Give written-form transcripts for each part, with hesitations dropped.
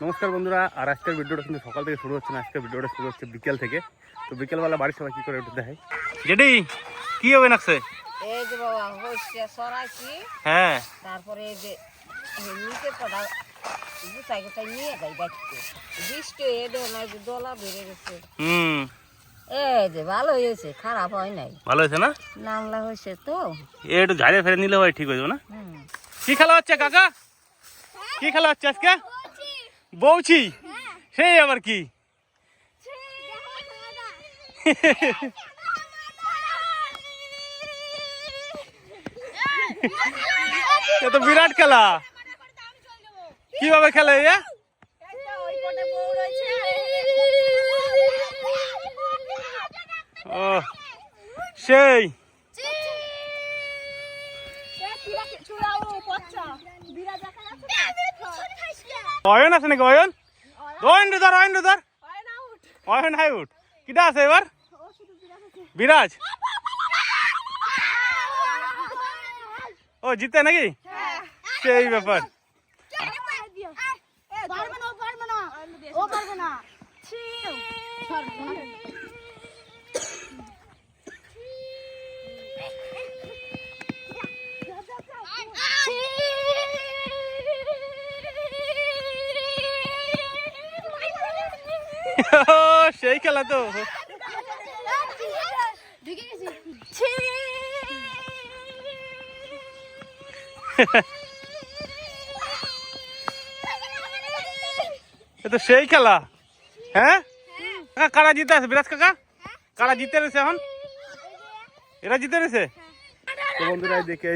নমস্কার বন্ধুরা, আর আজকের ভিডিওটা কিন্তু সকাল থেকে শুরু হচ্ছে না, আজকের ভিডিওটা শুরু হচ্ছে বিকেল থেকে। তো বিকেলবেলা বাড়ির সবাই কি করে একটু দেখাই। জেডি কি হবে নাকছে? এই যে বাবা হইছে সরাইছি, হ্যাঁ তারপরে এই যে নিচে পড়া গুছাই গুছাই নিয়ে যাই দেখতে। বৃষ্টি এদের নাই যে দলা বেড়ে গেছে। এই যে ভালো হয়েছে, খারাপ হয় নাই। ভালো হয়েছে না? নামলা হয়েছে তো একটু ঝাড়ে ফেরে নিলে হয়, ঠিক হয়ে যাবে না? কি খেলা হচ্ছে কাকা? কি খেলা হচ্ছে আজকে? বউছি? সেই আবার কি? এ তো বিরাট খেলা। কিভাবে খেলে? ও সেই অয়ন আছে নাকি? অয়ন অয়ন ধর, অয়ন ধর, অয়ন আউট। কিটা আছে এবার? বিরাজ। ও জিতে নাকি? সেই ব্যাপার। সেই খেলা তো। তো সেই খেলা। হ্যাঁ কারা জিতে আছে? বিরাজ কাকা কারা জিতে রয়েছে এখন? এরা জিতে রয়েছে। তো বন্ধুরা দেখে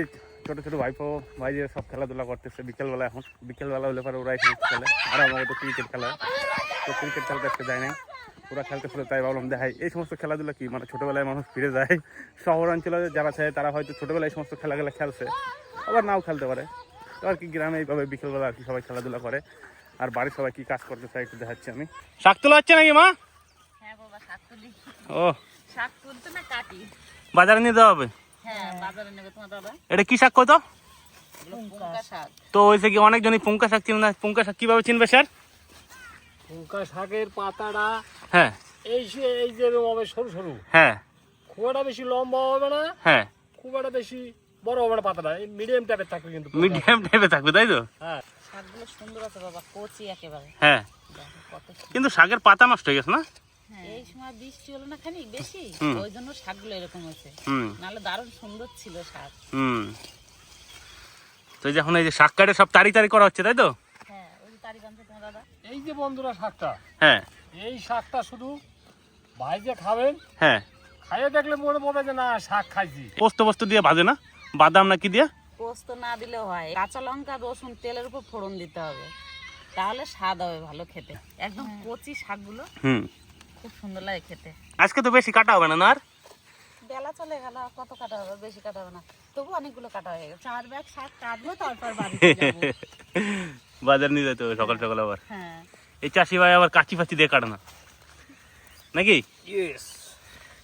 ছোট ছোট ভাইপো ভাই যে সব খেলাধুলা করতেছে বিকেলবেলা। এখন বিকেলবেলা হলে পরে ওরাই খেলে, আর আমাকে তো ক্রিকেট খেলা। তো ক্রিকেট খেলতে আজকে যায় নাই, ওরা খেলতেছিল, তাই ভাবলাম দেখাই এই সমস্ত খেলাধুলা কি, মানে ছোটোবেলায় মানুষ ফিরে যায়। শহর অঞ্চলে যারা চায় তারা হয়তো ছোটোবেলায় এই সমস্ত খেলাগুলো খেলছে, আবার নাও খেলতে পারে। তো আর কি গ্রামে এইভাবে বিকেলবেলা আর কি সবাই খেলাধুলা করে। আর বাড়ির সবাই কি কাজ করতে চাই একটু দেখাচ্ছি আমি। শাক তোলা হচ্ছে নাকি মা? হ্যাঁ বাবা, শাক তুলি। ও শাক তুলতে না কাটি, বাজারে নিয়ে দেওয়া হবে। হ্যাঁ বাজারে নেবে তোমার দাদা। এটা কি শাক কত? পুঙ্কা শাক। তো ওইসে কি অনেকজনই পুঙ্কা শাক চিনে না, পুঙ্কা শাক কিভাবে চিনবে স্যার? পুঙ্কা শাকের পাতাটা হ্যাঁ এই যে হবে সরু সরু, হ্যাঁ খুব একটা বেশি লম্বা হবে না, হ্যাঁ খুব একটা বেশি বড় হবে না, পাতাটা এই মিডিয়াম টাইপের থাকবে কিন্তু। মিডিয়াম টাইপে থাকবে, তাই তো? হ্যাঁ শাকগুলো সুন্দর আছে বাবা, কচি একেবারে। হ্যাঁ দেখো কত সুন্দর। কিন্তু শাকের পাতা নষ্ট হয়ে গেছে না? এই সময় বৃষ্টি হলো না খানিক বেশি, হুম। ওই জন্য শাকগুলো এরকম হয়েছে। হুম নাহলে দারুণ সুন্দর ছিল শাক। হুম। তো যখন এই যে শাক কাটে সব তাড়ি তাড়ি করা হচ্ছে, তাই তো? হ্যাঁ ওই যে তারিখ আনছে তোমার দাদা। এই যে বন্ধুরা শাকটা, হ্যাঁ এই শাকটা শুধু ভাইজে খাবেন, হ্যাঁ। খাইয়ে দেখলে মনে পড়বে যে না শাক খাইছি। পোস্ত পোস্ত দিয়ে ভাজে না? বাদাম না কি দিয়ে? পোস্ত না দিলেও হয়, কাঁচা লঙ্কা রসুন তেলের উপর ফোড়ন দিতে হবে, তাহলে স্বাদ হবে ভালো খেতে। একদম কচি শাকগুলো হুম। খুব সুন্দর লাগে খেতে। আজকে তো বেশি কাটা হবে না, না? আর বেলা চলে গেল, কত কাটা হবে? বেশি কাটা হবে না, তবু অনেকগুলো কাটা হয়ে গেছে। 4 ব্যাগ শাক কাটবো, তারপর বাড়িতে যাবো। বাজার নিয়ে যেতে হবে সকাল সকাল আবার। হ্যাঁ এই চাষি ভাই আবার কাচি ফাচি দিয়ে কাটে না নাকি? ইয়েস।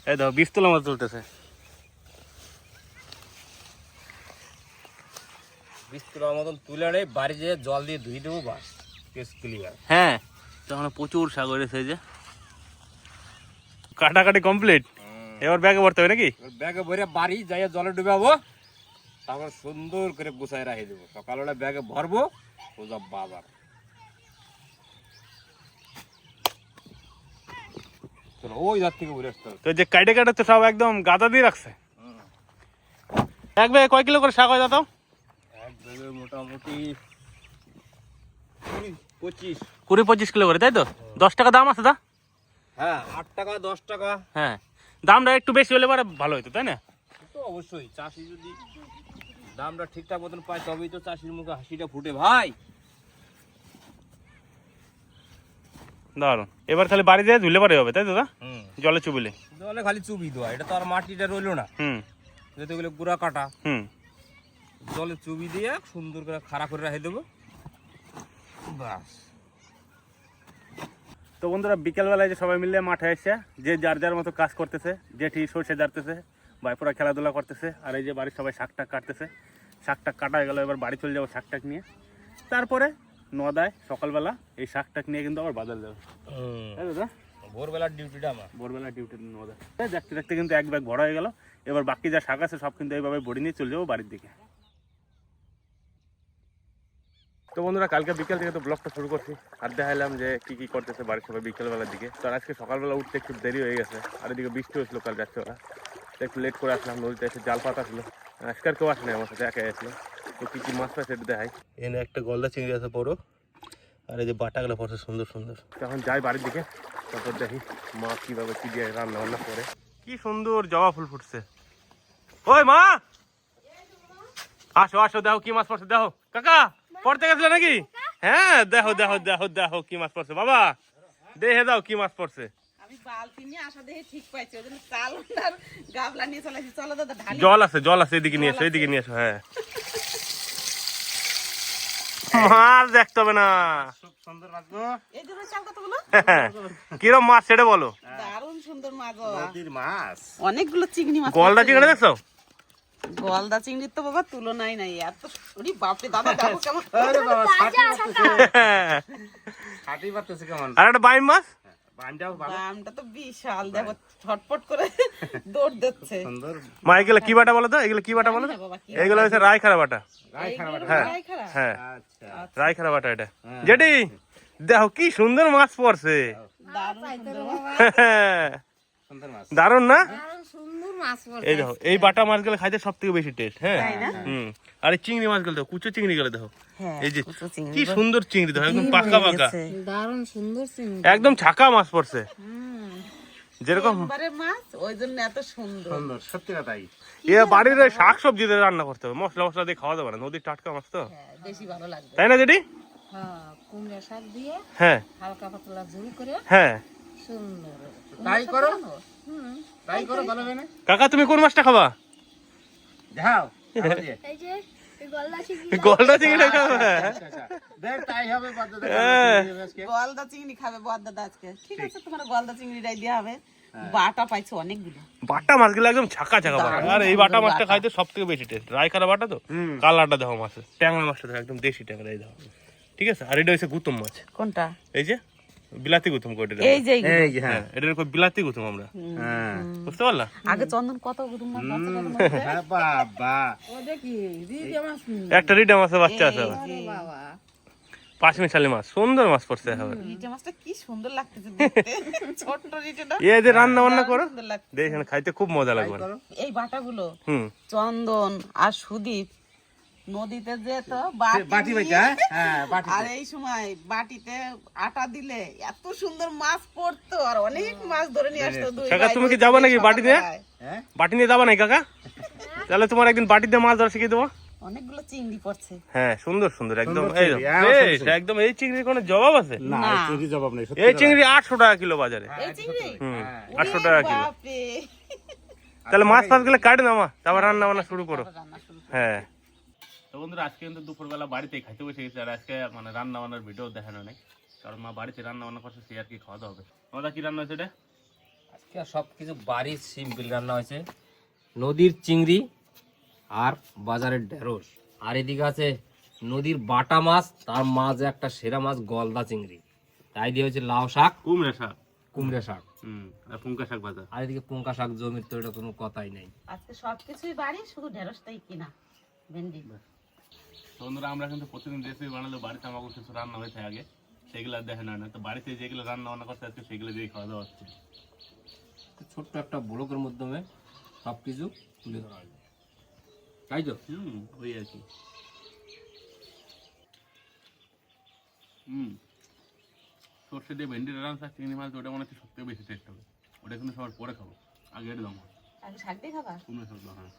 এই দেখো বীজ তোলা মতো চলতেছে। বিস্কুটের মতন তুলে আনে, বাড়ি যেয়ে জল দিয়ে ধুয়ে দেবো, বাস কেস ক্লিয়ার। হ্যাঁ তখন প্রচুর শাক হয়েছে, এই যে কাটাকাটি কমপ্লিট। এবার ব্যাগে ভরতে হবে নাকি? ব্যাগে ভরে বাড়ি যাইয়া জলে ডুবাবো, তারপর সুন্দর করে গুছাই রাখি দেবো। সকালবেলা ব্যাগে ভরবো, সোজা বাজার। চলো ওই ধার থেকে ঘুরে আসতে হবে। তো যে কাটে কাটে তো সব একদম গাদা দিয়ে রাখছে। এক ব্যাগে কয় কিলো করে শাক হয় দাদা? এক ব্যাগে মোটামুটি 20-25 কিলো করে, তাই তো? 10 টাকা দাম আছে দা? হ্যাঁ 8 টাকা 10 টাকা। হ্যাঁ দামটা একটু বেশি হলে পরে ভালো হতো, তাই না? তো অবশ্যই চাষি যদি দামটা ঠিকঠাক মতন পায় তবেই তো চাষির মুখে হাসিটা ফুটে ভাই। দারুন। এবার খালি বাড়ি যেয়ে ধুলে পরে হবে, তাই তো দা? জলে চুবিলে। জলে খালি চুবি দেওয়া, এটা তো আর মাটিটা রইলো না, হুম যেগুলো গুঁড়া কাটা। হুম। জলে চুবি দিয়ে সুন্দর করে খাড়া করে রেখে দেবো, বাস। তো বন্ধুরা বিকেলবেলায় যে সবাই মিলে মাঠে এসে যে যার যার মতো কাজ করতেছে, জেঠি সরষে জারতেছে, ভাইপোরা খেলাধুলা করতেছে, আর এই যে বাড়ির সবাই শাকটাক কাটতেছে। শাকটাক কাটা হয়ে গেল, এবার বাড়ি চলে যাবো শাকটাক নিয়ে। তারপরে নদায় সকালবেলা এই শাকটাক নিয়ে কিন্তু আবার বাজার যাবে, তাই তো? ভোরবেলার ডিউটিটা আমার। ভোরবেলা ডিউটি নদায় দেখতে দেখতে কিন্তু এক ব্যাগ ভরা হয়ে গেল। এবার বাকি যা শাক আছে সব কিন্তু এইভাবে বড়ি নিয়ে চলে যাবো বাড়ির দিকে। তো বন্ধুরা, কালকে বিকেল থেকে তো ব্লগটা শুরু করছি, আর দেখাইলাম যে কি কি করতেছে বাড়ির সবাই বিকেলবেলার দিকে। তো আজকে সকালবেলা উঠতে একটু দেরি হয়ে গেছে, আর এদিকে বৃষ্টি হয়েছিল কাল রাত্রেবেলা, তো একটু লেট করে আসলাম। নদীতে এসে জাল পাতা ছিল, আজকাল কেউ আসে না, আমার সাথে একা আসলো। তো কি কি মাছ পাচ্ছে একটু দেখাই। এনে একটা গলদা চিংড়ি আছে বড়, আর এই যে বাটাগুলো পড়ছে সুন্দর সুন্দর। এখন যাই বাড়ির দিকে, তারপর দেখি মা কিভাবে কি দিয়ে রান্না বান্না করে। কি সুন্দর জবা ফুল ফুটছে। ওই মা, আসো আসো, দেখো কি মাছ পড়ছে। দেখো কাকা, পড়তে গেছিল নাকি? হ্যাঁ, দেখো দেখো দেখো দেখো কি মাছ পড়ছে। বাবা দেখে দাও কি মাছ পড়ছে। আমি বালতি নিয়ে আসা দেখে ঠিক পাইছি, ওই জন্য চাল আর গাবলা নিয়ে চলে আসি। চলো দাদা ঢালি। জল আছে জল আছে, এদিকে নিয়ে এসো, এদিকে নিয়ে এসো। হ্যাঁ, মাছ দেখতে হবে না। সুন্দর মাছ গো। এই জন্য চাল কতগুলো কিরম মাছ সেটা বলো। দারুণ সুন্দর মাছ, নদীর মাছ, অনেকগুলো চিংড়ি মাছ। গলদা চিংড়ি দেখছো? গলদা চিংড়ির তো বাবা তুলনাই নাই। এত ওরে বাপরে দাদা, দেখো কেমন। আরে বাবা ছাটি পারতেছে কেমন। আর একটা বাইম মাছ, বানটাও ভালো দামটা তো বিশাল, দেখো ছটপট করে দৌড় দিচ্ছে। সুন্দর। মা এগুলো কি বাটা বলো তো? এগুলো কি বাটা বলো তো? বাবা কি এগুলো হচ্ছে রায়খারা বাটা। গায়ে খারাপ। হ্যাঁ গায়ে খারাপ? হ্যাঁ, আচ্ছা, রায়খারা বাটা এটা। যেটি দেখো কি সুন্দর মাছ পড়ছে। দারুণ সুন্দর। সুন্দর মাছ। দারুন না? সুন্দর মাছ পড়ছে। এই দেখো, এই বাটা মাছগুলো খাইতে সব থেকে বেশি টেস্ট। হ্যাঁ, আর এই চিংড়ি মাছগুলো দেখো, কুচো চিংড়ি গুলো দেখো, এই যে কি সুন্দর চিংড়ি দেখো, একদম পাকা পাকা, দারুণ সুন্দর চিংড়ি, একদম ছাকা মাছ পড়ছে যেরকম। এবারে মাছ ওই জন্য এত সুন্দর। সুন্দর, সত্যি কথাই। এ বাড়ির শাক সবজি দিয়ে রান্না করতে হবে, মশলা মশলা দিয়ে খাওয়া যাবে না, নদীর টাটকা মাছ তো, হ্যাঁ, বেশি ভালো লাগবে। তাই না যেটি? হ্যাঁ, কুমড়া শাক দিয়ে হ্যাঁ হালকা পাতলা ঝোল করে হ্যাঁ। সুন্দর। তাই করো, তাই করো, ভালো হবে না? কাকা তুমি কোন মাছটা খাবা? যাও এই যে গলদা চিংড়িটা খাবা? দেখ তাই হবে। গলদা চিংড়ি খাবে বড়দাদা আজকে। ঠিক আছে, তোমার গলদা চিংড়িটাই দেওয়া হবে। বাটা পাইছো অনেকগুলো। বাটা মাছগুলো একদম ছাকা ছাকা বাটা, আর এই বাটা মাছটা খাইতে সব থেকে বেশি টেস্ট। রায়খারা বাটা তো, কালারটা দেখো মাছের, ট্যাংরা মাছটা দেখো একদম দেশি ট্যাংরা, এই দেখো। ঠিক আছে, আর এটা হচ্ছে গুতুম মাছ। কোনটা? এই যে বিলাতি গুতুম কোটে, এই যে এই যে, হ্যাঁ এটার কই বিলাতি গুতুম আমরা, হ্যাঁ বুঝতে পারলা? আগে চন্দন কত গুদুম মাছ বাচ্চা কাটার মধ্যে। হ্যাঁ, বাবা একটা রিডা মাছের বাচ্চা আছে, বাবা পাঁচমিশালি মাছ, সুন্দর মাছ পড়ছে একেবারে। রিটে মাছটা কি সুন্দর লাগতেছে দেখতে। ছোট্ট রিটেটা এই যে রান্না বান্না করো, সুন্দর লাগছে। দেখেন খাইতে খুব মজা লাগবে। এই বাটাগুলো হুম, চন্দন আর সুদীপ নদীতে যেত বাটি বাটি বাইটা, নিয়ে। হ্যাঁ বাটি। আর এই সময় বাটিতে আটা দিলে এত সুন্দর মাছ পড়তো, আর অনেক মাছ ধরে নিয়ে আসতো। দুই কাকা ভাই তুমি কি বসে যাবা নাকি বাটি নিয়ে? সকালবেলায়। হ্যাঁ, বাটি নিয়ে যাবা নাকি কাকা? তাহলে তোমার একদিন বাটি দিয়ে মাছ ধরা শিখিয়ে দেবো। অনেকগুলো চিংড়ি পড়ছে। হ্যাঁ, সুন্দর সুন্দর একদম, সুন্দর এই চিংড়ি, দেখো, হ্যাঁ, বেশ, একদম। এই চিংড়ির কোনো জবাব আছে? না না। এই চিংড়ি জবাব নেই, সত্যি এই কথা। চিংড়ি 800 টাকা কিলো বাজারে। এই চিংড়ি হুম, হ্যাঁ। 800 টাকা কিলো। বাপরে। তাহলে মাছ ফাছ গুলো কাটে নামা, তারপর রান্না বান্না শুরু করো। রান্না শুরু করো। হ্যাঁ, তো বন্ধুরা আজকে কিন্তু দুপুরবেলা বাড়িতেই খাইতে বসে গেছি, আর আজকে মানে রান্না বান্নার ভিডিও দেখানো নেই, কারণ মা বাড়িতে রান্না বান্না করছে, সে আর কি খাওয়া দাওয়া হবে। দাদা কি রান্না হয়েছে এটা? আজকে সবকিছু বাড়ির সিম্পল রান্না হয়েছে। নদীর চিংড়ি আর বাজারের ঢেঁড়স, আর এদিকে আছে নদীর বাটা মাছ, তার মাঝে একটা সেরা মাছ গলদা চিংড়ি, তাই দিয়ে হচ্ছে লাউ শাক, কুমড়া শাক, কুমড়া শাক, আর পুঙ্কা শাক ভাজা। আর এদিকে পুঙ্কা শাক জমির, তো এটা কোনো কথাই নেই। আজকে সবকিছুই বাড়ি, শুধু ঢেঁড়সটাই কিনা। ভেন্ডি তো বন্ধুরা আমরা কিন্তু প্রতিদিন রেসিপি বানালে বাড়িতে আমাকে কিছু রান্না হয়েছে আগে, সেগুলো আর দেখে না, তো বাড়িতে যেগুলো রান্না বান্না করতে আজকে সেগুলো দিয়ে খাওয়া দাওয়া হচ্ছে। তো ছোট্ট একটা ব্লকের মাধ্যমে সবকিছু তুলে ধরা হবে, তাই তো? ওই আর কি। সর্ষে দিয়ে ভেন্ডি রান্না, চিংড়ি মাছ, ওটা মনে হচ্ছে সব থেকে বেশি টেস্ট হবে। ওটা কিন্তু সবার পরে খাবো, আগে এটা দাম। আগে শাক দিয়ে খাবা? কুমড়ো শাক দাও, হ্যাঁ।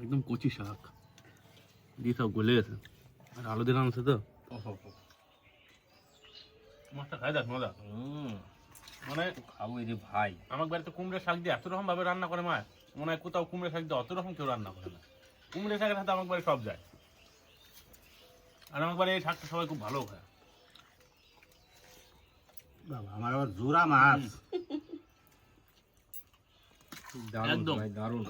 একদম কচি শাক দিয়ে সব গলে গেছে, আর আলু দিয়ে রান্না তো মাছটা খাই দেখ মজা। মানে খাবো এই যে ভাই, আমার বাড়িতে কুমড়ো শাক দিয়ে এত রকম ভাবে রান্না করে মা, মনে হয় কোথাও কুমড়ো শাক দিয়ে অত রকম কেউ রান্না করে না। কুমড়ো শাকের সাথে আমার বাড়ি সব যায়, আর আমার বাড়ি এই শাকটা সবাই খুব ভালো খায়। বাবা আমার আবার জোড়া মাছ, দারুণ একদম। ভাই, দারুণ।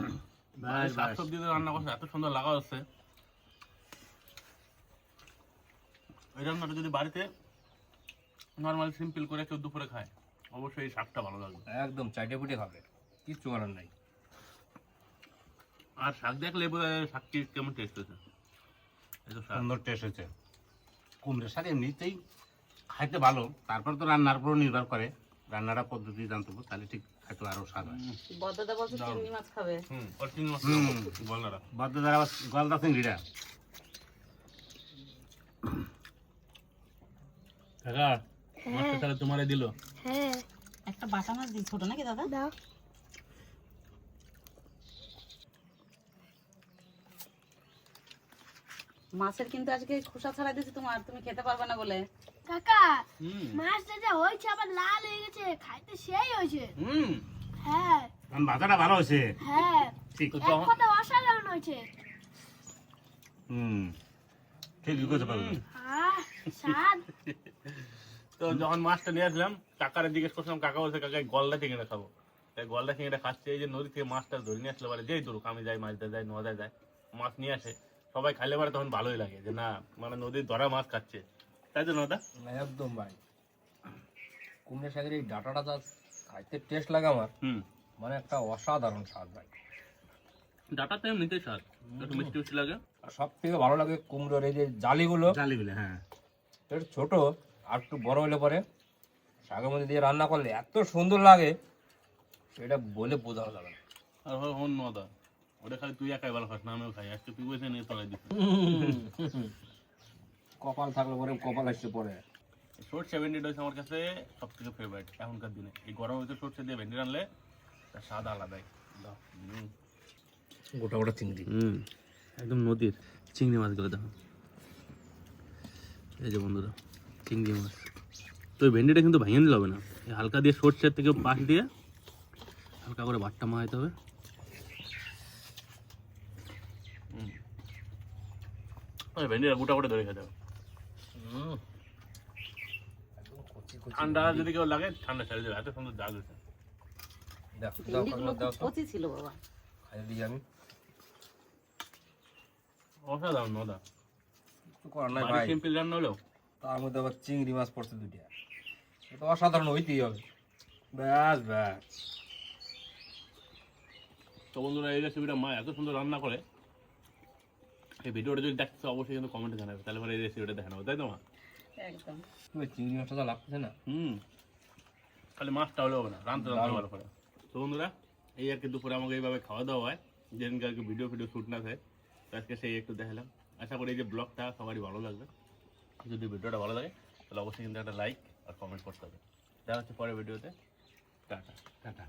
শাক সবজি দিয়ে রান্না করছে, এত সুন্দর লাগা হচ্ছে। এই রান্নাটা যদি বাড়িতে নর্মাল সিম্পল করে কেউ দুপুরে খায় অবশ্যই এই শাকটা ভালো লাগবে। একদম চাইটে পুটে খাবে, কিচ্ছু করার নাই। আর শাক দেখলে বোঝা যায় শাক কি কেমন টেস্ট হয়েছে। এই তো শাক সুন্দর টেস্ট হয়েছে। কুমড়োর শাক এমনিতেই খাইতে ভালো, তারপর তো রান্নার উপর নির্ভর করে, রান্নাটা পদ্ধতি জানতে হবে, তাহলে ঠিক খাইতে আরো স্বাদ হয়। বদ্দাদা বলছে চিংড়ি মাছ খাবে। আর চিংড়ি মাছ গলনাটা বাদ দ্বারা আবার গলদা চিংড়িটা কাকা মাছটা তাহলে তোমারে দিল। একটা বাটা মাছ দিই, ছোট নাকি দাদা? দাও। মাছের কিন্তু আজকে খোসা ছাড়াই দিয়েছি তোমার, তুমি খেতে পারবে না বলে। কাকা মাছটা যা হয়েছে আবার লাল হয়ে গেছে, খাইতে সেই হয়েছে। হ্যাঁ ভাজাটা ভালো হয়েছে। হ্যাঁ ঠিক এক কথা অসাধারণ হয়েছে। ঠিকই করতে পারবে। আহ স্বাদ। তো যখন মাছটা নিয়ে আসলাম কাকারে জিজ্ঞেস করছিলাম, কাকা বলছে কাকা এই গলদা চিংড়িটা খাবো। তাই গলদা চিংড়িটা খাচ্ছে। এই যে নদী থেকে মাছটা ধরে নিয়ে আসলে পারে, যেই ধরুক আমি যাই মাছটা যাই নদায় যায় মাছ নিয়ে আসে, সবাই খাইলে পারে তখন ভালোই লাগে যে না মানে নদীর ধরা মাছ খাচ্ছে, তাই তো নদা? একদম ভাই, কুমড়ো শাকের এই ডাটাটা যা খাইতে টেস্ট লাগে আমার, মানে একটা অসাধারণ স্বাদ ভাই। ডাটা তো এমনিতেই স্বাদ, একটু মিষ্টি মিষ্টি লাগে। আর সব থেকে ভালো লাগে কুমড়োর এই যে জালিগুলো, জালিগুলো, হ্যাঁ একটু ছোট আর একটু বড় হলে পরে শাকের মধ্যে দিয়ে রান্না করলে এত সুন্দর লাগে, সেটা বলে বোঝানো যাবে না। আর হন নদা ওটা খালি তুই একাই ভালো খাস না, আমিও খাই। আজকে তুই বসে নিয়ে তলায় দিচ্ছিস। কপাল থাকলে পরে কপাল আসছে পরে। সরষে ভেন্ডিটা হচ্ছে আমার কাছে সব থেকে ফেভারিট এখনকার দিনে। এই গরম হচ্ছে সরষে দিয়ে ভেন্ডি রানলে তার স্বাদ আলাদাই। গোটা গোটা চিংড়ি, একদম নদীর চিংড়ি মাছগুলো দেখো। এই যে বন্ধুরা চিংড়ি মাছ, তো ওই ভেন্ডিটা কিন্তু ভেঙে নিলে হবে না, এই হালকা দিয়ে সরষের থেকে পাশ দিয়ে হালকা করে বাট্টা মাখাইতে হবে। ওই ভেন্ডিটা গোটা গোটা ধরে খেতে হবে। ঠান্ডা যদি কেউ লাগে ঠান্ডা ছেড়ে দেবে, এত সুন্দর জাগ হয়েছে। ভেন্ডিগুলো খুব কচি ছিল বাবা। খাই দিই আমি, অসাধারণ নদা। কিছু করার নাই ভাই। সিম্পল রান্না হলেও তার মধ্যে আবার চিংড়ি মাছ পড়ছে দুইটা, এটা অসাধারণ হইতেই হবে। ব্যাস ব্যাস। তো বন্ধুরা এই রেসিপিটা মা এত সুন্দর রান্না করে, এই ভিডিওটা যদি দেখতে অবশ্যই কিন্তু কমেন্টে জানাবে, তাহলে পরে এই রেসিপিটা দেখানো, তাই তো মা? একদম। ওই চিংড়ি মাছটা তো লাগতেছে না। খালি মাছটা হলে হবে না, রান্না ভালো করে। তো বন্ধুরা এই আর কি দুপুরে আমাকে এইভাবে খাওয়া দাওয়া হয়, যেদিনকে আর কি ভিডিও শ্যুট না থাকে, তো আজকে সেই একটু দেখালাম। আশা করি এই যে ব্লগটা সবারই ভালো লাগবে। যদি ভিডিওটা ভালো লাগে তাহলে অবশ্যই কিন্তু একটা লাইক আর কমেন্ট করতে হবে। দেখা হচ্ছে পরের ভিডিওতে। টাটা।